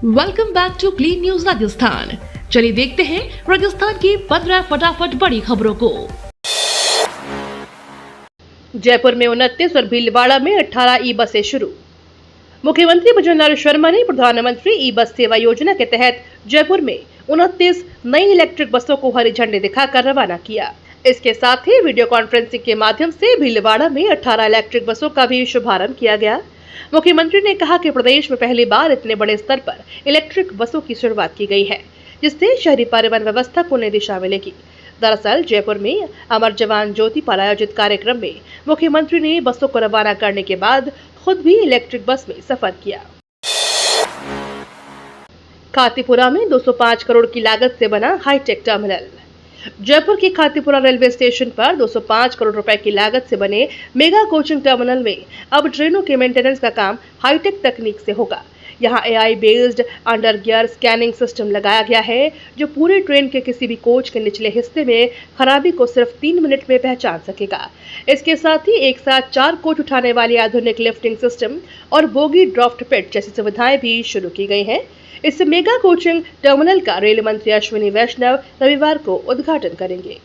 Welcome back to clean news Rajasthan. चलिए देखते हैं राजस्थान की 15 फटाफट बड़ी खबरों को। जयपुर में 29 और भीलवाड़ा में 18 ई बसें शुरू। मुख्यमंत्री भजनलाल शर्मा ने प्रधानमंत्री ई बस सेवा योजना के तहत जयपुर में 29 नई इलेक्ट्रिक बसों को हरी झंडी दिखाकर रवाना किया। इसके साथ ही वीडियो कॉन्फ्रेंसिंग के माध्यम से भीलवाड़ा में 18 इलेक्ट्रिक बसों का भी शुभारंभ किया गया। मुख्यमंत्री ने कहा कि प्रदेश में पहली बार इतने बड़े स्तर पर इलेक्ट्रिक बसों की शुरुआत की गई है, जिससे शहरी परिवहन व्यवस्था को नई दिशा मिलेगी। दरअसल जयपुर में अमर जवान ज्योति पर आयोजित कार्यक्रम में मुख्यमंत्री ने बसों को रवाना करने के बाद खुद भी इलेक्ट्रिक बस में सफर किया। खातीपुरा में 205 करोड़ की लागत से बना हाईटेक टर्मिनल। जयपुर के खातीपुरा रेलवे स्टेशन पर 205 करोड़ रुपए की लागत से बने मेगा कोचिंग टर्मिनल में अब ट्रेनों के मेंटेनेंस का काम हाईटेक तकनीक से होगा। यहां AI based under gear scanning system लगाया गया है, जो पूरी ट्रेन के किसी भी कोच के निचले हिस्से में खराबी को सिर्फ 3 मिनट में पहचान सकेगा। इसके साथ ही एक साथ 4 कोच उठाने वाली आधुनिक लिफ्टिंग सिस्टम और बोगी ड्राफ्ट पिट जैसी सुविधाएं भी शुरू की गई हैं। इस मेगा कोचिंग टर्मिनल का रेल मंत्री अश्विनी वैष्णव रविवार को उद्घाटन करेंगे।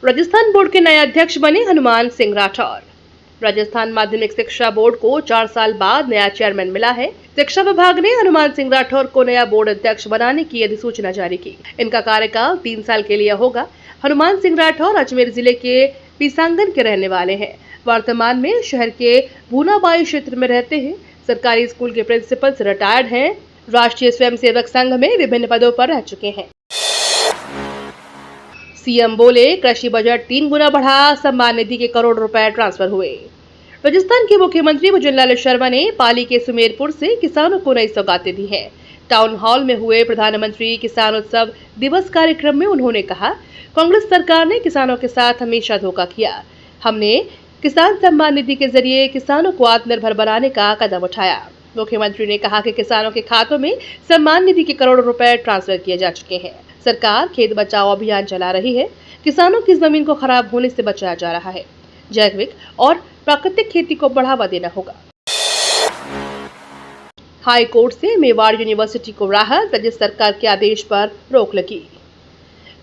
राजस्थान बोर्ड के नए अध्यक्ष बने हनुमान सिंह राठौर। राजस्थान माध्यमिक शिक्षा बोर्ड को 4 साल बाद नया चेयरमैन मिला है। शिक्षा विभाग ने हनुमान सिंह राठौर को नया बोर्ड अध्यक्ष बनाने की अधिसूचना जारी की। इनका कार्यकाल 3 साल के लिए होगा। हनुमान सिंह राठौर अजमेर जिले के पीसांगन के रहने वाले हैं। वर्तमान में शहर के भूनाबाई क्षेत्र में रहते हैं। सरकारी स्कूल के प्रिंसिपल से रिटायर्ड हैं। राष्ट्रीय स्वयंसेवक संघ में विभिन्न पदों पर रह चुके हैं। सीएम बोले कृषि बजट 3 गुना बढ़ा, सम्मान निधि के करोड़ रुपए ट्रांसफर हुए। राजस्थान के मुख्यमंत्री भजनलाल शर्मा ने पाली के सुमेरपुर से किसानों को नई सौगातें दी हैं। टाउन हॉल में हुए प्रधानमंत्री किसान उत्सव दिवस कार्यक्रम में उन्होंने कहा, कांग्रेस सरकार ने किसानों के साथ हमेशा धोखा किया। हमने किसान सम्मान निधि के जरिए किसानों को आत्मनिर्भर बनाने का कदम उठाया। मुख्यमंत्री ने कहा कि किसानों के खातों में सम्मान निधि के करोड़ों रुपए ट्रांसफर किए जा चुके हैं। सरकार खेत बचाओ अभियान चला रही है। किसानों की जमीन को खराब होने से बचाया जा रहा है। जैविक और प्राकृतिक खेती को बढ़ावा देना होगा। हाई कोर्ट से मेवाड़ यूनिवर्सिटी को राहत, राज्य सरकार के आदेश पर रोक लगी।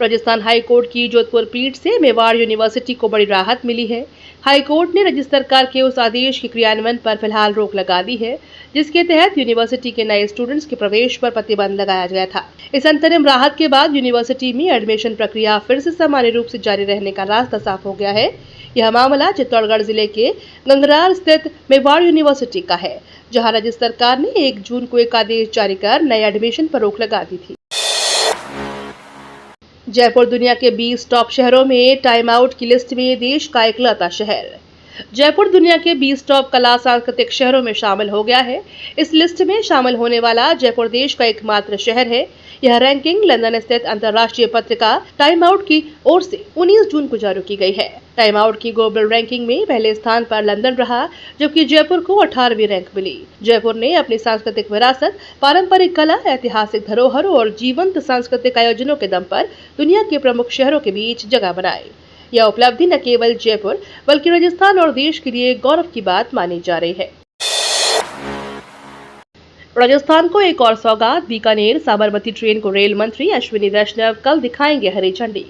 राजस्थान हाई कोर्ट की जोधपुर पीठ से मेवाड़ यूनिवर्सिटी को बड़ी राहत मिली है। हाई कोर्ट ने राज्य सरकार के उस आदेश के क्रियान्वयन पर फिलहाल रोक लगा दी है, जिसके तहत यूनिवर्सिटी के नए स्टूडेंट्स के प्रवेश पर प्रतिबंध लगाया गया था। इस अंतरिम राहत के बाद यूनिवर्सिटी में एडमिशन प्रक्रिया फिर से सामान्य रूप से जारी रहने का रास्ता साफ हो गया है। यह मामला चित्तौड़गढ़ जिले के गंगरार स्थित मेवाड़ यूनिवर्सिटी का है, जहाँ राज्य सरकार ने 1 जून को एक आदेश जारी कर नए एडमिशन पर रोक लगा दी थी। जयपुर दुनिया के 20 टॉप शहरों में टाइम आउट की लिस्ट में देश का इकलौता शहर। जयपुर दुनिया के 20 टॉप कला सांस्कृतिक शहरों में शामिल हो गया है। इस लिस्ट में शामिल होने वाला जयपुर देश का एकमात्र शहर है। यह रैंकिंग लंदन स्थित अंतर्राष्ट्रीय पत्रिका टाइम आउट की ओर से 19 जून को जारी की गई है। टाइम आउट की ग्लोबल रैंकिंग में पहले स्थान पर लंदन रहा, जबकि जयपुर को 18वीं रैंक मिली। जयपुर ने अपनी सांस्कृतिक विरासत, पारंपरिक कला, ऐतिहासिक धरोहरों और जीवंत सांस्कृतिक आयोजनों के दम पर दुनिया के प्रमुख शहरों के बीच जगह बनाई। यह उपलब्धि न केवल जयपुर बल्कि राजस्थान और देश के लिए गौरव की बात मानी जा रही है। राजस्थान को एक और सौगात, बीकानेर साबरमती ट्रेन को रेल मंत्री अश्विनी वैष्णव कल दिखाएंगे हरी झंडी।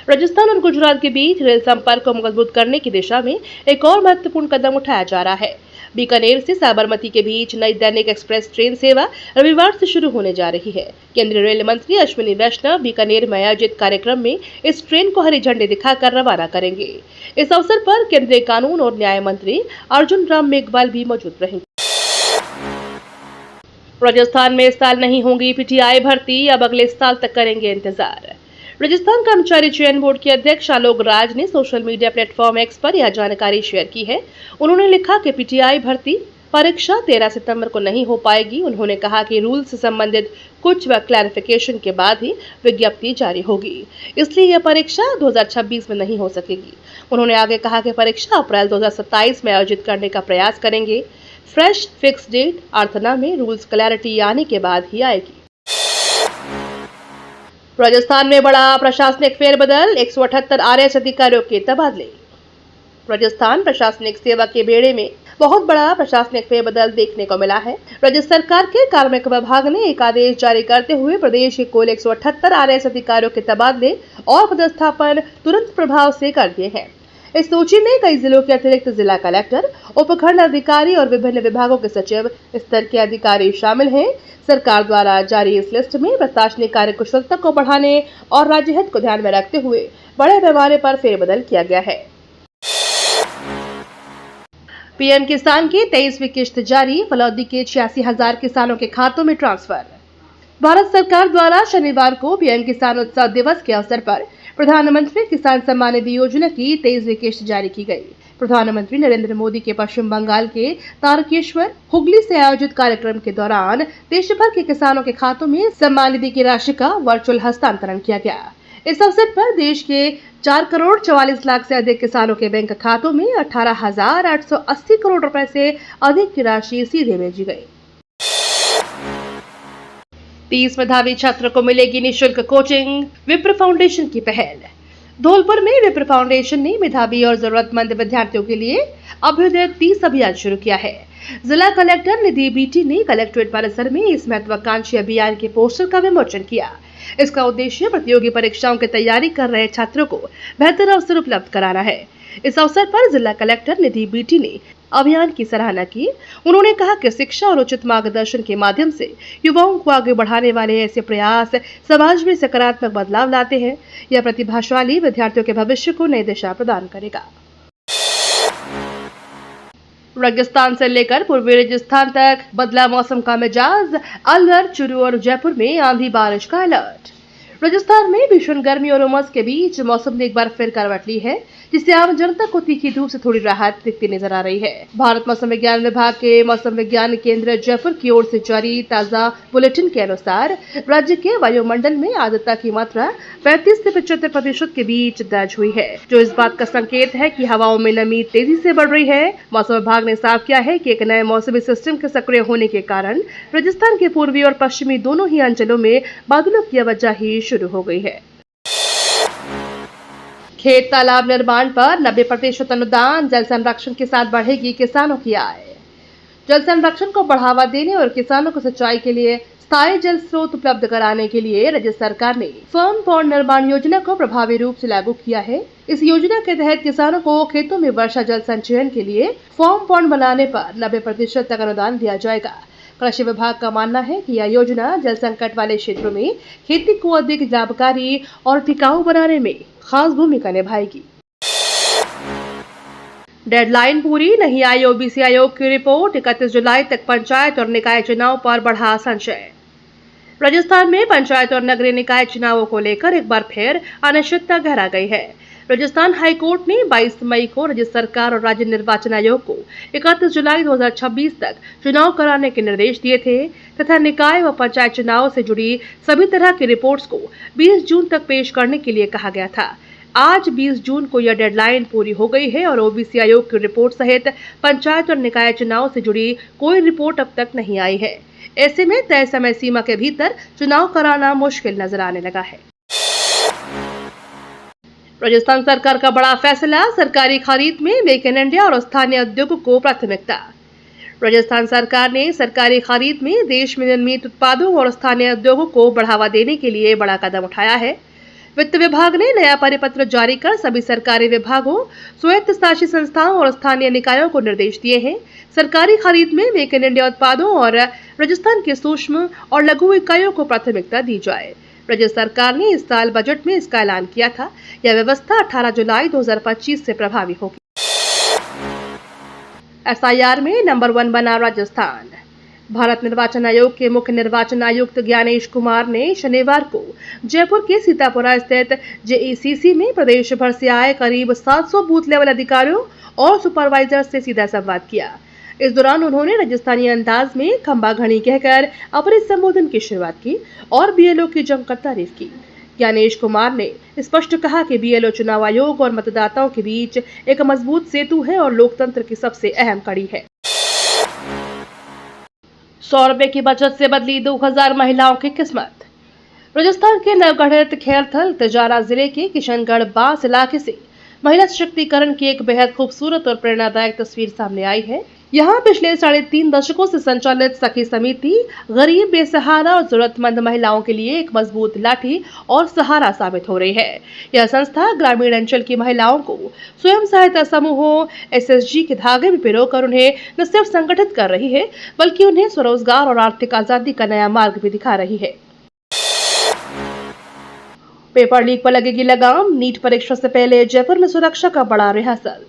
राजस्थान और गुजरात के बीच रेल संपर्क को मजबूत करने की दिशा में एक और महत्वपूर्ण कदम उठाया जा रहा है। बीकानेर से साबरमती के बीच नई दैनिक एक्सप्रेस ट्रेन सेवा रविवार से शुरू होने जा रही है। केंद्रीय रेल मंत्री अश्विनी वैष्णव बीकानेर में आयोजित कार्यक्रम में इस ट्रेन को हरी झंडी दिखाकर रवाना करेंगे। इस अवसर पर केंद्रीय कानून और न्याय मंत्री अर्जुन राम मेघवाल भी मौजूद रहेंगे। राजस्थान में इस साल नहीं होगी पीटीआई भर्ती, अब अगले साल तक करेंगे इंतजार। राजस्थान कर्मचारी चयन बोर्ड के अध्यक्ष आलोक राज ने सोशल मीडिया प्लेटफॉर्म एक्स पर यह जानकारी शेयर की है। उन्होंने लिखा कि पीटीआई भर्ती परीक्षा 13 सितंबर को नहीं हो पाएगी। उन्होंने कहा कि रूल से संबंधित कुछ क्लैरिफिकेशन के बाद ही विज्ञप्ति जारी होगी, इसलिए यह परीक्षा 2026 में नहीं हो सकेगी। उन्होंने आगे कहा कि परीक्षा अप्रैल 2027 में आयोजित करने का प्रयास करेंगे। फ्रेश फिक्स डेट अर्थना में रूल्स क्लैरिटी आने के बाद ही आएगी। राजस्थान में बड़ा प्रशासनिक फेरबदल, 178 आरएएस अधिकारियों के तबादले। राजस्थान प्रशासनिक सेवा के बेड़े में बहुत बड़ा प्रशासनिक फेरबदल देखने को मिला है। राज्य सरकार के कार्मिक विभाग ने एक आदेश जारी करते हुए प्रदेश के कुल 178 आरएएस अधिकारियों के तबादले और पदस्थापन तुरंत प्रभाव से कर दिए हैं। इस सूची में कई जिलों के अतिरिक्त जिला कलेक्टर, उपखंड अधिकारी और विभिन्न विभागों के सचिव स्तर के अधिकारी शामिल हैं। सरकार द्वारा जारी इस लिस्ट में प्रशासनिक कार्य कुशलता को बढ़ाने और राज्य हित को ध्यान में रखते हुए बड़े पैमाने पर फेरबदल किया गया है। पीएम किसान की 23वीं किश्त जारी, फलौदी के 86,000 किसानों के खातों में ट्रांसफर। भारत सरकार द्वारा शनिवार को पीएम किसान उत्सव दिवस के अवसर पर प्रधानमंत्री किसान सम्मान निधि योजना की 23वीं किश्त जारी की गई। प्रधानमंत्री नरेंद्र मोदी के पश्चिम बंगाल के तारकेश्वर, हुगली से आयोजित कार्यक्रम के दौरान देश भर के किसानों के खातों में सम्मान निधि की राशि का वर्चुअल हस्तांतरण किया गया। इस अवसर पर देश के 4 करोड़ 44 लाख से अधिक किसानों के बैंक खातों में 18,880 करोड़ रुपए से अधिक की राशि सीधे भेजी गई। 30 मेधावी छात्रों को मिलेगी निःशुल्क कोचिंग, विप्र फाउंडेशन की पहल। धौलपुर में विप्र फाउंडेशन ने मेधावी और जरूरतमंद विद्यार्थियों के लिए अभ्युदय 30 अभियान शुरू किया है। जिला कलेक्टर निधि बीटी ने कलेक्ट्रेट परिसर में इस महत्वाकांक्षी अभियान के पोस्टर का विमोचन किया। इसका उद्देश्य प्रतियोगी परीक्षाओं की तैयारी कर रहे छात्रों को बेहतर अवसर उपलब्ध कराना है। इस अवसर पर जिला कलेक्टर निधि बीटी ने अभियान की सराहना की। उन्होंने कहा कि शिक्षा और उचित मार्गदर्शन के माध्यम से युवाओं को आगे बढ़ाने वाले ऐसे प्रयास समाज में सकारात्मक बदलाव लाते हैं। यह प्रतिभाशाली विद्यार्थियों के भविष्य को नई दिशा प्रदान करेगा। रेगिस्तान से लेकर पूर्वी राजस्थान तक बदला मौसम का मिजाज, अलवर, चूरू और जयपुर में आंधी बारिश का अलर्ट। राजस्थान में भीषण गर्मी और उमस के बीच मौसम ने एक बार फिर करवट ली है, जिससे आम जनता को तीखी धूप से थोड़ी राहत दिखती नजर आ रही है। भारत मौसम विज्ञान विभाग के मौसम विज्ञान केंद्र जयपुर की ओर से जारी ताजा बुलेटिन के अनुसार राज्य के वायुमंडल में आर्द्रता की मात्रा 35 से 75% के बीच दर्ज हुई है, जो इस बात का संकेत है कि हवाओं में नमी तेजी से बढ़ रही है। मौसम विभाग ने साफ किया है कि एक नए मौसमी सिस्टम के सक्रिय होने के कारण राजस्थान के पूर्वी और पश्चिमी दोनों ही अंचलों में बादलों की आवाजाही शुरू हो गई है। खेत तालाब निर्माण पर 90% अनुदान, जल संरक्षण के साथ बढ़ेगी किसानों की आय। जल संरक्षण को बढ़ावा देने और किसानों को सिंचाई के लिए स्थायी जल स्रोत उपलब्ध कराने के लिए राज्य सरकार ने फर्म पॉन्ड निर्माण योजना को प्रभावी रूप से लागू किया है। इस योजना के तहत किसानों को खेतों में वर्षा जल संचयन के लिए फर्म पॉन्ड बनाने पर 90% तक अनुदान दिया जाएगा। कृषि विभाग का मानना है कि यह योजना जल संकट वाले क्षेत्रों में खेती को अधिक लाभकारी और टिकाऊ बनाने में खास भूमिका निभाएगी। डेडलाइन पूरी नहीं आई ओबीसी आयोग की रिपोर्ट, 31 जुलाई तक पंचायत और निकाय चुनाव पर बढ़ा संशय। राजस्थान में पंचायत और नगरीय निकाय चुनावों को लेकर एक बार फिर अनिश्चितता गहरा गई है। राजस्थान हाईकोर्ट ने 22 मई को राज्य सरकार और राज्य निर्वाचन आयोग को 31 जुलाई 2026 तक चुनाव कराने के निर्देश दिए थे तथा निकाय व पंचायत चुनाव से जुड़ी सभी तरह की रिपोर्ट्स को 20 जून तक पेश करने के लिए कहा गया था। आज 20 जून को यह डेडलाइन पूरी हो गई है और ओबीसी आयोग की रिपोर्ट सहित पंचायत और निकाय चुनाव से जुड़ी कोई रिपोर्ट अब तक नहीं आई है। ऐसे में तय समय सीमा के भीतर चुनाव कराना मुश्किल नजर आने लगा है। राजस्थान सरकार का बड़ा फैसला, सरकारी खरीद में मेक इन इंडिया और स्थानीय उद्योगों को प्राथमिकता। राजस्थान सरकार ने सरकारी खरीद में देश में निर्मित उत्पादों और स्थानीय उद्योगों को बढ़ावा देने के लिए बड़ा कदम उठाया है। वित्त विभाग ने नया परिपत्र जारी कर सभी सरकारी विभागों, स्वायत्त शासी संस्थाओं और स्थानीय निकायों को निर्देश दिए हैं। सरकारी खरीद में मेक इन इंडिया उत्पादों और राजस्थान के सूक्ष्म और लघु इकाइयों को प्राथमिकता दी जाए। राज्य सरकार ने इस साल बजट में इसका ऐलान किया था। यह व्यवस्था 18 जुलाई 2025 से प्रभावी होगी। एसआईआर में नंबर 1 बना राजस्थान। भारत निर्वाचन आयोग के मुख्य निर्वाचन आयुक्त ज्ञानेश कुमार ने शनिवार को जयपुर के सीतापुरा स्थित जेईसीसी में प्रदेश भर से आए करीब 700 बूथ लेवल अधिकारियों और सुपरवाइजर से सीधा संवाद किया। इस दौरान उन्होंने राजस्थानी अंदाज में खंबा घड़ी कहकर अपने संबोधन की शुरुआत की और बीएलओ की जमकर तारीफ की। ज्ञानेश कुमार ने स्पष्ट कहा कि बीएलओ चुनाव आयोग और मतदाताओं के बीच एक मजबूत सेतु है और लोकतंत्र की सबसे अहम कड़ी है। 100 रुपए की बचत से बदली 2000 महिलाओं की किस्मत। राजस्थान के नवगठित खैरथल तिजारा जिले के किशनगढ़ बांस इलाके से महिला सशक्तिकरण की एक बेहद खूबसूरत और प्रेरणादायक तस्वीर सामने आई है। यहाँ पिछले 3.5 दशकों से संचालित सखी समिति गरीब, बेसहारा और जरूरतमंद महिलाओं के लिए एक मजबूत लाठी और सहारा साबित हो रही है। यह संस्था ग्रामीण अंचल की महिलाओं को स्वयं सहायता समूहों, एसएचजी के धागे में पिरोकर उन्हें न सिर्फ संगठित कर रही है, बल्कि उन्हें स्वरोजगार और आर्थिक आजादी का नया मार्ग भी दिखा रही है। पेपर लीक पर लगेगी लगाम, नीट परीक्षा से पहले जयपुर में सुरक्षा का बड़ा रिहर्सल।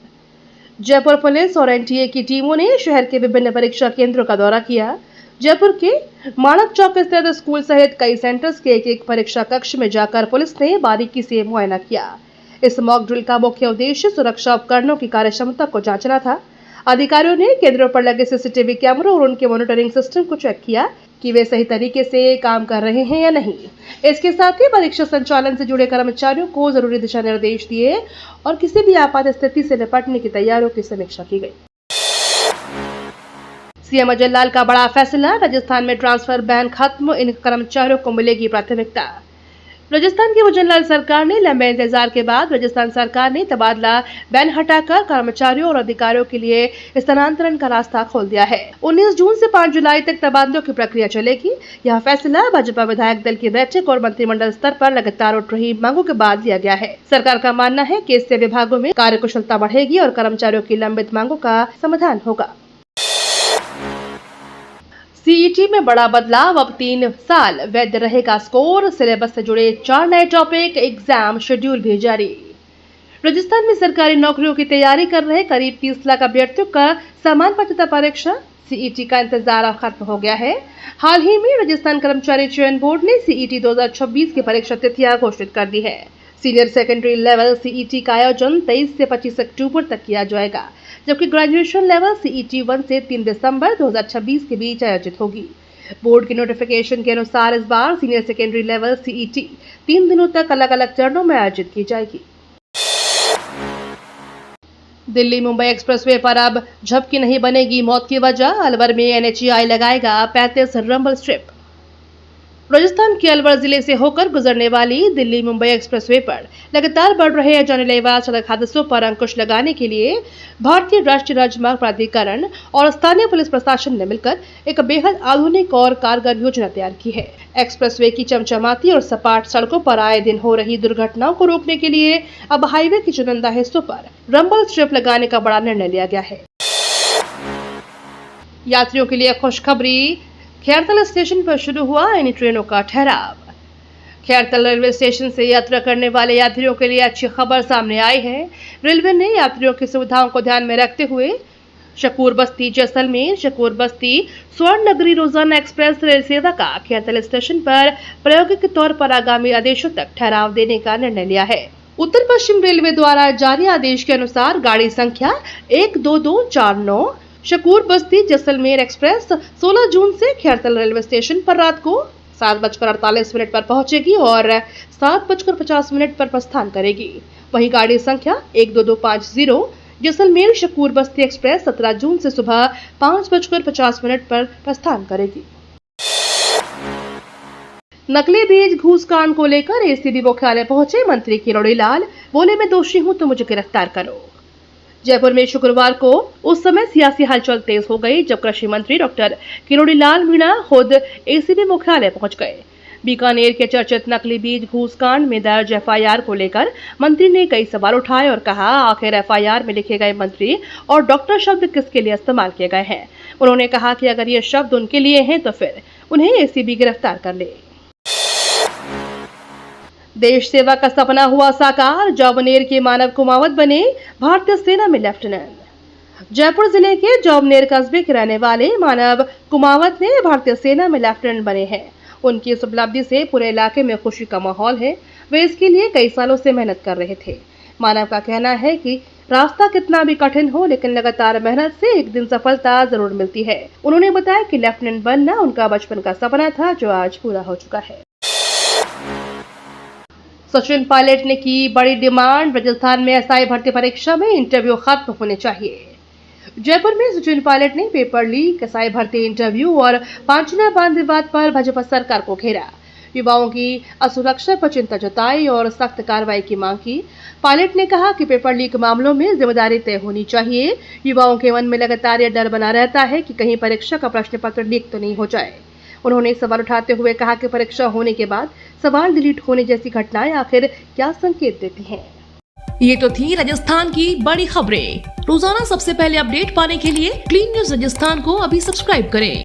जयपुर पुलिस और एनटीए की टीमों ने शहर के विभिन्न परीक्षा केंद्रों का दौरा किया। जयपुर के माणक चौक स्थित स्कूल सहित कई सेंटर्स के एक परीक्षा कक्ष में जाकर पुलिस ने बारीकी से मुआयना किया। इस मॉक ड्रिल का मुख्य उद्देश्य सुरक्षा उपकरणों की कार्यक्षमता को जांचना था। अधिकारियों ने केंद्रों पर लगे सीसीटीवी कैमरों और उनके मॉनिटरिंग सिस्टम को चेक किया कि वे सही तरीके से काम कर रहे हैं या नहीं। इसके साथ ही परीक्षा संचालन से जुड़े कर्मचारियों को जरूरी दिशा निर्देश दिए और किसी भी आपात स्थिति से निपटने की तैयारियों की समीक्षा की गई। सीएम अजय लाल का बड़ा फैसला, राजस्थान में ट्रांसफर बैन खत्म, इन कर्मचारियों को मिलेगी प्राथमिकता। राजस्थान की भुजनलाल सरकार ने लंबे इंतजार के बाद राजस्थान सरकार ने तबादला बैन हटाकर कर्मचारियों और अधिकारियों के लिए स्थानांतरण का रास्ता खोल दिया है। 19 जून से 5 जुलाई तक तबादलों की प्रक्रिया चलेगी। यह फैसला भाजपा विधायक दल की बैठक और मंत्रिमंडल स्तर पर लगातार उठ रही मांगों के बाद लिया गया है। सरकार का मानना है कि इससे विभागों में कार्यकुशलता बढ़ेगी और कर्मचारियों की लंबित मांगों का समाधान होगा। सीईटी में बड़ा बदलाव, अब 3 साल वैध रहेगा स्कोर, सिलेबस से जुड़े 4 नए टॉपिक, एग्जाम शेड्यूल भी जारी। राजस्थान में सरकारी नौकरियों की तैयारी कर रहे करीब 30 लाख अभ्यर्थियों का समान पात्रता परीक्षा सीईटी का इंतजार अब खत्म हो गया है। हाल ही में राजस्थान कर्मचारी चयन बोर्ड ने सीईटी 2026 की परीक्षा तिथियां घोषित कर दी है। सीनियर सेकेंडरी लेवल सीईटी का आयोजन 23 से 25 अक्टूबर तक किया जाएगा, जबकि ग्रेजुएशन लेवल सीईटी 1 से 3 दिसंबर 2026 के बीच आयोजित होगी। बोर्ड के नोटिफिकेशन के अनुसार इस बार सीनियर सेकेंडरी लेवल सीईटी 3 दिनों तक अलग अलग चरणों में आयोजित की जाएगी। दिल्ली मुंबई एक्सप्रेसवे पर अब झपकी नहीं बनेगी मौत की वजह, अलवर में एनएचएआई लगाएगा 35 रंबल स्ट्रिप। राजस्थान के अलवर जिले से होकर गुजरने वाली दिल्ली मुंबई एक्सप्रेसवे पर लगातार बढ़ रहे जानलेवा सड़क हादसों पर अंकुश लगाने के लिए भारतीय राष्ट्रीय राजमार्ग प्राधिकरण और स्थानीय पुलिस प्रशासन ने मिलकर एक बेहद आधुनिक और कारगर योजना तैयार की है। एक्सप्रेसवे की चमचमाती और सपाट सड़कों पर आए दिन हो रही दुर्घटनाओं को रोकने के लिए अब हाईवे के चुनिंदा हिस्सों पर रंबल स्ट्रिप लगाने का बड़ा निर्णय लिया गया है। यात्रियों के लिए खुशखबरी, खैरतल स्टेशन पर शुरू हुआ इन ट्रेनों का ठहराव। खैरतल रेलवे स्टेशन से यात्रा करने वाले यात्रियों के लिए अच्छी खबर सामने आई है। रेलवे ने यात्रियों की सुविधाओं को ध्यान में रखते हुए शकूर बस्ती जैसलमेर, शकूर बस्ती स्वर्ण नगरी रोजाना एक्सप्रेस रेल सेवा का खैरतल स्टेशन पर प्रायोगिक तौर पर आगामी आदेशों तक ठहराव देने का निर्णय लिया है। उत्तर पश्चिम रेलवे द्वारा जारी आदेश के अनुसार गाड़ी संख्या 12249 शकूर बस्ती जैसलमेर एक्सप्रेस 16 जून से खैरतल रेलवे स्टेशन पर रात को 7:48 पर पहुंचेगी और 7:50 पर प्रस्थान करेगी। वहीं गाड़ी संख्या 12250 जैसलमेर शकूर बस्ती एक्सप्रेस 17 जून से सुबह 5:50 पर प्रस्थान करेगी। नकली बीज घूस कांड को लेकर एसीबी मुख्यालय पहुंचे मंत्री किरोड़ी लाल, बोले मैं दोषी हूं तो मुझे गिरफ्तार करो। जयपुर में शुक्रवार को उस समय सियासी हलचल तेज हो गई जब कृषि मंत्री डॉक्टर किरोड़ी लाल मीणा खुद एसीबी मुख्यालय पहुंच गए। बीकानेर के चर्चित नकली बीज घूस कांड में दर्ज एफआईआर को लेकर मंत्री ने कई सवाल उठाए और कहा आखिर एफआईआर में लिखे गए मंत्री और डॉक्टर शब्द किसके लिए इस्तेमाल किए गए हैं। उन्होंने कहा कि अगर ये शब्द उनके लिए हैं तो फिर उन्हें एसीबी गिरफ्तार कर ले। देश सेवा का सपना हुआ साकार, जौबनेर के मानव कुमावत बने भारतीय सेना में लेफ्टिनेंट। जयपुर जिले के जौबनेर कस्बे के रहने वाले मानव कुमावत ने भारतीय सेना में लेफ्टिनेंट बने हैं। उनकी इस उपलब्धि से पूरे इलाके में खुशी का माहौल है। वे इसके लिए कई सालों से मेहनत कर रहे थे। मानव का कहना है कि रास्ता कितना भी कठिन हो लेकिन लगातार मेहनत से एक दिन सफलता जरूर मिलती है। उन्होंने बताया कि लेफ्टिनेंट बनना उनका बचपन का सपना था जो आज पूरा हो चुका है। सचिन पायलट ने की बड़ी डिमांड, राजस्थान में एसआई भर्ती परीक्षा में इंटरव्यू खत्म होने चाहिए। जयपुर में सचिन पायलट ने पेपर लीक, एसआई भर्ती इंटरव्यू और पांचना बांध विवाद पर भाजपा सरकार को घेरा। युवाओं की असुरक्षा पर चिंता जताई और सख्त कार्रवाई की मांग की। पायलट ने कहा कि पेपर लीक मामलों में जिम्मेदारी तय होनी चाहिए। युवाओं के मन में लगातार यह डर बना रहता है कि कहीं परीक्षा का प्रश्न पत्र लीक तो नहीं हो जाए। उन्होंने सवाल उठाते हुए कहा कि परीक्षा होने के बाद सवाल डिलीट होने जैसी घटनाएं आखिर क्या संकेत देती हैं। ये तो थी राजस्थान की बड़ी खबरें। रोजाना सबसे पहले अपडेट पाने के लिए क्लीन न्यूज राजस्थान को अभी सब्सक्राइब करें।